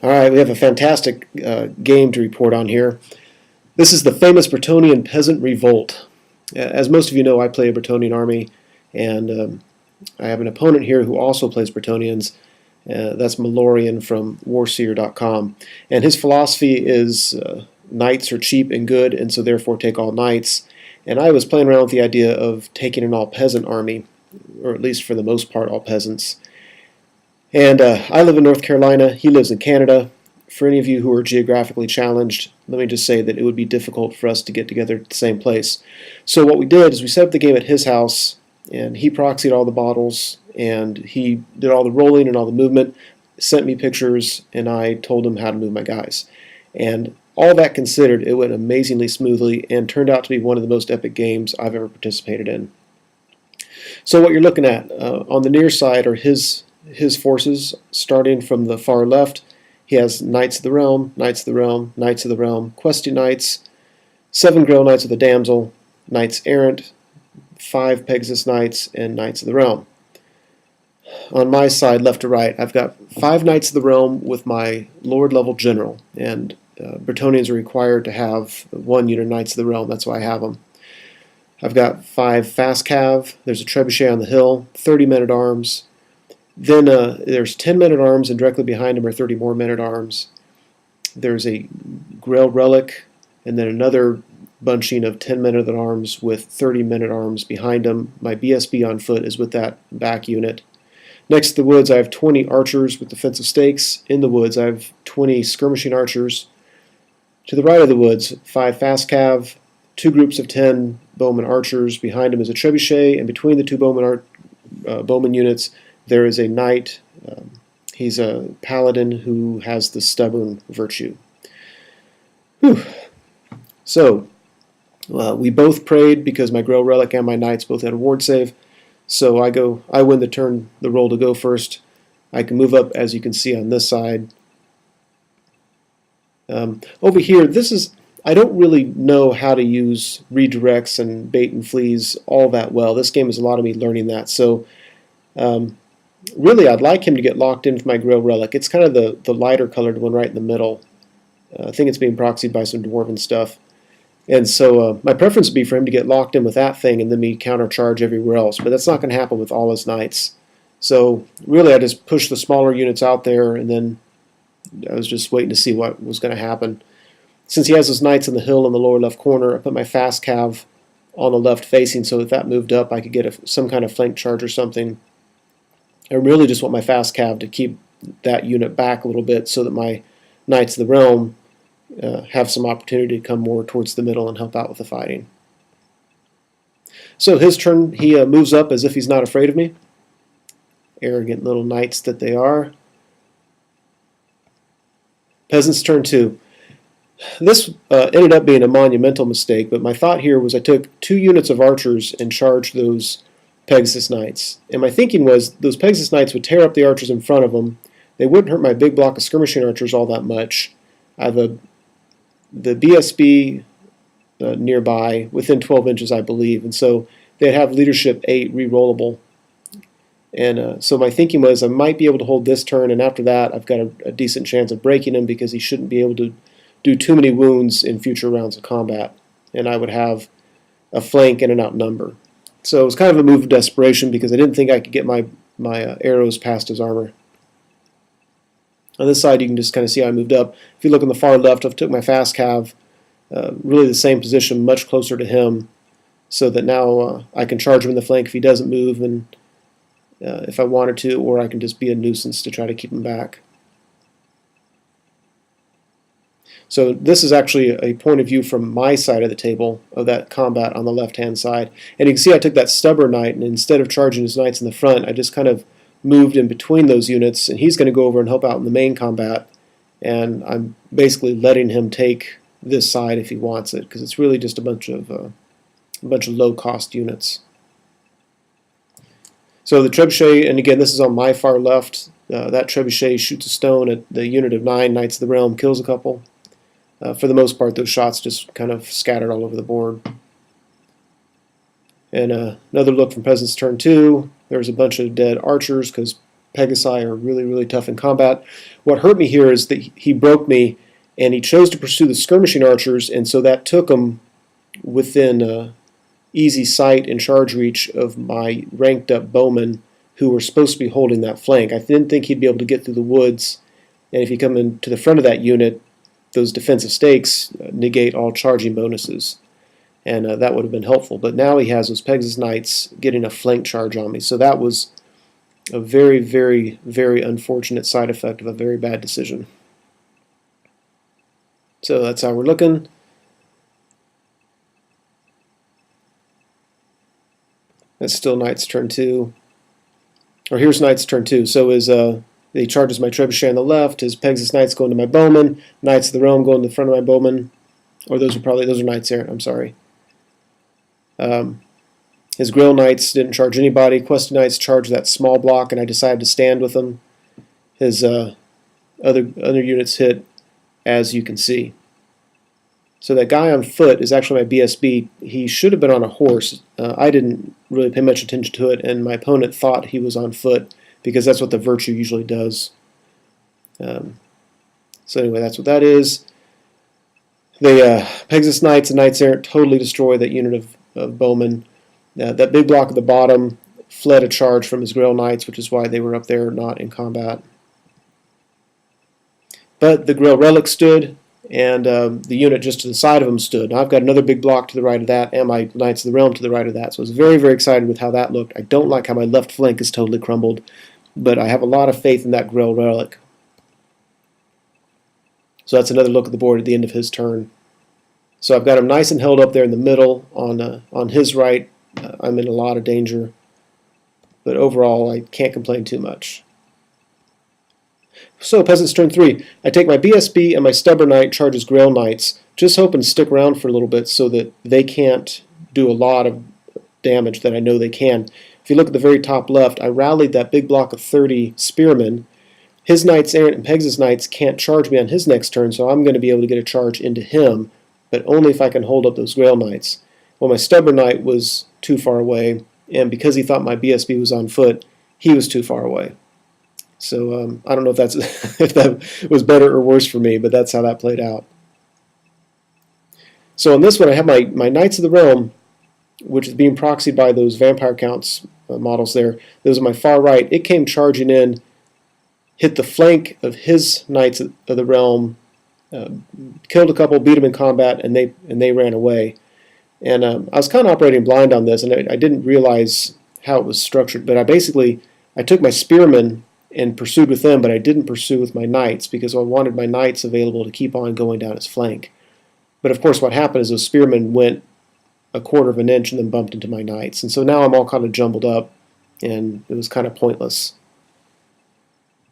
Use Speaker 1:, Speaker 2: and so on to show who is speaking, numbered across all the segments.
Speaker 1: All right, we have a fantastic game to report on here. This is the famous Bretonnian Peasant Revolt. As most of you know, I play a Bretonnian army, and I have an opponent here who also plays Bretonnians. That's Malorian from Warseer.com. And his philosophy is knights are cheap and good, and so therefore take all knights. And I was playing around with the idea of taking an all-peasant army, or at least for the most part all peasants. And I live in North Carolina. He lives in Canada. For any of you who are geographically challenged, let me just say that it would be difficult for us to get together at the same place. So what we did is we set up the game at his house, and he proxied all the bottles, and he did all the rolling and all the movement, sent me pictures, and I told him how to move my guys. And all that considered, it went amazingly smoothly and turned out to be one of the most epic games I've ever participated in. So what you're looking at on the near side are his forces, starting from the far left. He has Knights of the Realm, Knights of the Realm, Knights of the Realm, Questy Knights, 7 Grail Knights of the Damsel, Knights Errant, 5 Pegasus Knights, and Knights of the Realm. On my side, left to right, I've got 5 Knights of the Realm with my Lord level General, and Bretonnians are required to have 1 unit of Knights of the Realm, that's why I have them. I've got 5 Fast Cav, there's a Trebuchet on the hill, 30 Men-at-Arms. Then there's 10 Men-at-Arms, and directly behind them are 30 more Men-at-Arms. There's a Grail Relic, and then another bunching of 10 Men-at-Arms with 30 Men-at-Arms behind them. My BSB on foot is with that back unit. Next to the woods, I have 20 Archers with defensive stakes. In the woods, I have 20 Skirmishing Archers. To the right of the woods, 5 Fast Cav, 2 groups of 10 Bowman Archers. Behind them is a Trebuchet, and between the 2 Bowman units, there is a knight. He's a paladin who has the stubborn virtue. Whew. So, we both prayed because my Grail Relic and my knights both had a ward save. So I win the roll to go first. I can move up, as you can see on this side. Over here, I don't really know how to use redirects and bait and fleas all that well. This game is a lot of me learning that. So, really, I'd like him to get locked in with my Grail Relic. It's kind of the lighter colored one right in the middle. I think it's being proxied by some Dwarven stuff. And so my preference would be for him to get locked in with that thing and then me countercharge everywhere else. But that's not going to happen with all his knights. So really I just pushed the smaller units out there, and then I was just waiting to see what was going to happen. Since he has his knights in the hill in the lower left corner, I put my Fast Cav on the left facing so if that moved up I could get some kind of flank charge or something. I really just want my Fast Cav to keep that unit back a little bit so that my Knights of the Realm have some opportunity to come more towards the middle and help out with the fighting. So his turn, he moves up as if he's not afraid of me. Arrogant little knights that they are. Peasant's turn 2. This ended up being a monumental mistake, but my thought here was I took 2 units of archers and charged those Pegasus Knights. And my thinking was those Pegasus Knights would tear up the archers in front of them. They wouldn't hurt my big block of skirmishing archers all that much. I have the BSB nearby, within 12 inches, I believe, and so they'd have leadership 8 re-rollable. And so my thinking was I might be able to hold this turn, and after that I've got a decent chance of breaking him because he shouldn't be able to do too many wounds in future rounds of combat, and I would have a flank and an outnumber. So it was kind of a move of desperation because I didn't think I could get my arrows past his armor. On this side, you can just kind of see how I moved up. If you look on the far left, I've took my Fast Cav, really the same position, much closer to him, so that now I can charge him in the flank if he doesn't move, and if I wanted to, or I can just be a nuisance to try to keep him back. So this is actually a point of view from my side of the table of that combat on the left-hand side. And you can see I took that stubborn knight, and instead of charging his knights in the front, I just kind of moved in between those units, and he's going to go over and help out in the main combat, and I'm basically letting him take this side if he wants it, because it's really just a bunch of low-cost units. So the Trebuchet, and again this is on my far left, that Trebuchet shoots a stone at the unit of 9 Knights of the Realm, kills a couple. For the most part, those shots just kind of scattered all over the board. And another look from Peasant's turn 2. There's a bunch of dead archers because Pegasi are really, really tough in combat. What hurt me here is that he broke me, and he chose to pursue the skirmishing archers, and so that took him within easy sight and charge reach of my ranked up bowmen who were supposed to be holding that flank. I didn't think he'd be able to get through the woods, and if you come into the front of that unit, those defensive stakes negate all charging bonuses, and that would have been helpful. But now he has those Pegasus Knights getting a flank charge on me, so that was a very, very, very unfortunate side effect of a very bad decision. So that's how we're looking. That's still Knight's turn 2. Or here's Knight's turn 2. So he charges my Trebuchet on the left, his Pegasus Knights go into my bowman, Knights of the Realm go in the front of my bowman. Or those are Knights Errant, I'm sorry. His Grail Knights didn't charge anybody. Questy Knights charged that small block, and I decided to stand with them. His other units hit, as you can see. So that guy on foot is actually my BSB. He should have been on a horse. I didn't really pay much attention to it, and my opponent thought he was on foot because that's what the Virtue usually does. So anyway, that's what that is. The Pegasus Knights and Knights Errant totally destroy that unit of bowmen. That big block at the bottom fled a charge from his Grail Knights, which is why they were up there not in combat. But the Grail Relic stood, and the unit just to the side of him stood. Now I've got another big block to the right of that, and my Knights of the Realm to the right of that. So I was very, very excited with how that looked. I don't like how my left flank is totally crumbled, but I have a lot of faith in that Grail Relic. So that's another look at the board at the end of his turn. So I've got him nice and held up there in the middle on his right. I'm in a lot of danger, but overall I can't complain too much. So Peasant's turn 3. I take my BSB and my Stubborn Knight charges Grail Knights, just hoping to stick around for a little bit so that they can't do a lot of damage that I know they can. If you look at the very top left, I rallied that big block of 30 Spearmen. His Knights Errant and Pegasus Knights can't charge me on his next turn, so I'm going to be able to get a charge into him, but only if I can hold up those Grail Knights. Well, my Stubborn Knight was too far away, and because he thought my BSB was on foot, he was too far away. So I don't know if that was better or worse for me, but that's how that played out. So on this one, I have my Knights of the Realm, which is being proxied by those Vampire Counts models there. Those are my far right. It came charging in, hit the flank of his Knights of the Realm, killed a couple, beat them in combat, and they ran away. And I was kind of operating blind on this, and I didn't realize how it was structured. But I took my Spearmen and pursued with them, but I didn't pursue with my Knights because I wanted my Knights available to keep on going down his flank. But of course what happened is those Spearmen went a quarter of an inch and then bumped into my Knights. And so now I'm all kind of jumbled up, and it was kind of pointless.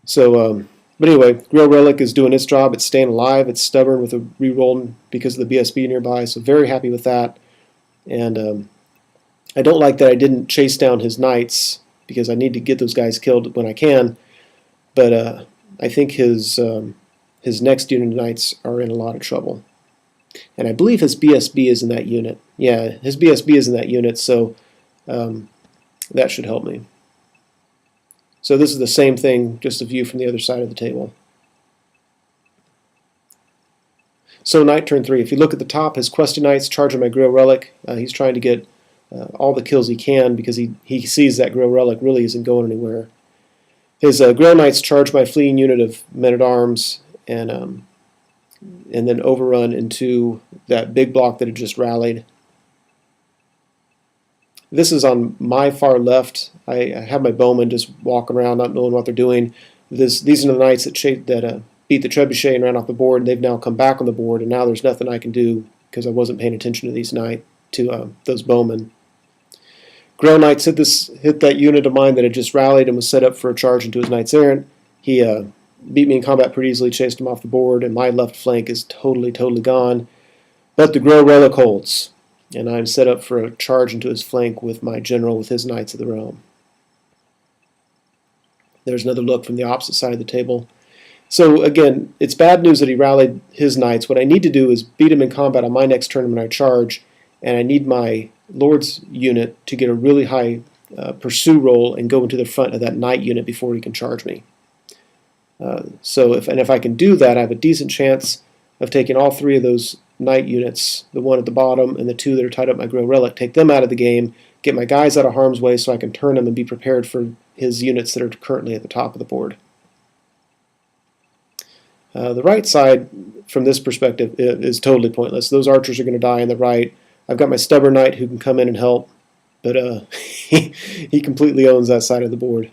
Speaker 1: So, but anyway, Grail Relic is doing its job. It's staying alive. It's stubborn with a reroll because of the BSB nearby, so very happy with that. And I don't like that I didn't chase down his Knights because I need to get those guys killed when I can. But I think his next unit of Knights are in a lot of trouble. And I believe his BSB is in that unit. Yeah, his BSB is in that unit, so that should help me. So this is the same thing, just a view from the other side of the table. So Knight turn 3. If you look at the top, his Questy Knights charging my Grail Relic. He's trying to get all the kills he can because he sees that Grail Relic really isn't going anywhere. His Grail Knights charge my fleeing unit of men-at-arms and then overrun into that big block that had just rallied. This is on my far left. I have my bowmen just walking around not knowing what they're doing. These are the Knights that beat the Trebuchet and ran off the board, and they've now come back on the board, and now there's nothing I can do because I wasn't paying attention to those bowmen. Grail Knights hit that unit of mine that had just rallied and was set up for a charge into his Knights Errant. He beat me in combat pretty easily, chased him off the board, and my left flank is totally gone. But the Grail Relic holds, and I'm set up for a charge into his flank with my general with his Knights of the Realm. There's another look from the opposite side of the table. So again, it's bad news that he rallied his Knights. What I need to do is beat him in combat on my next turn when I charge, and I need my Lord's unit to get a really high pursue roll and go into the front of that knight unit before he can charge me. So if I can do that, I have a decent chance of taking all three of those knight units, the one at the bottom and the two that are tied up my Grail Relic, take them out of the game, get my guys out of harm's way so I can turn them and be prepared for his units that are currently at the top of the board. The right side, from this perspective, is totally pointless. Those archers are going to die on the right. I've got my stubborn knight who can come in and help, but he completely owns that side of the board.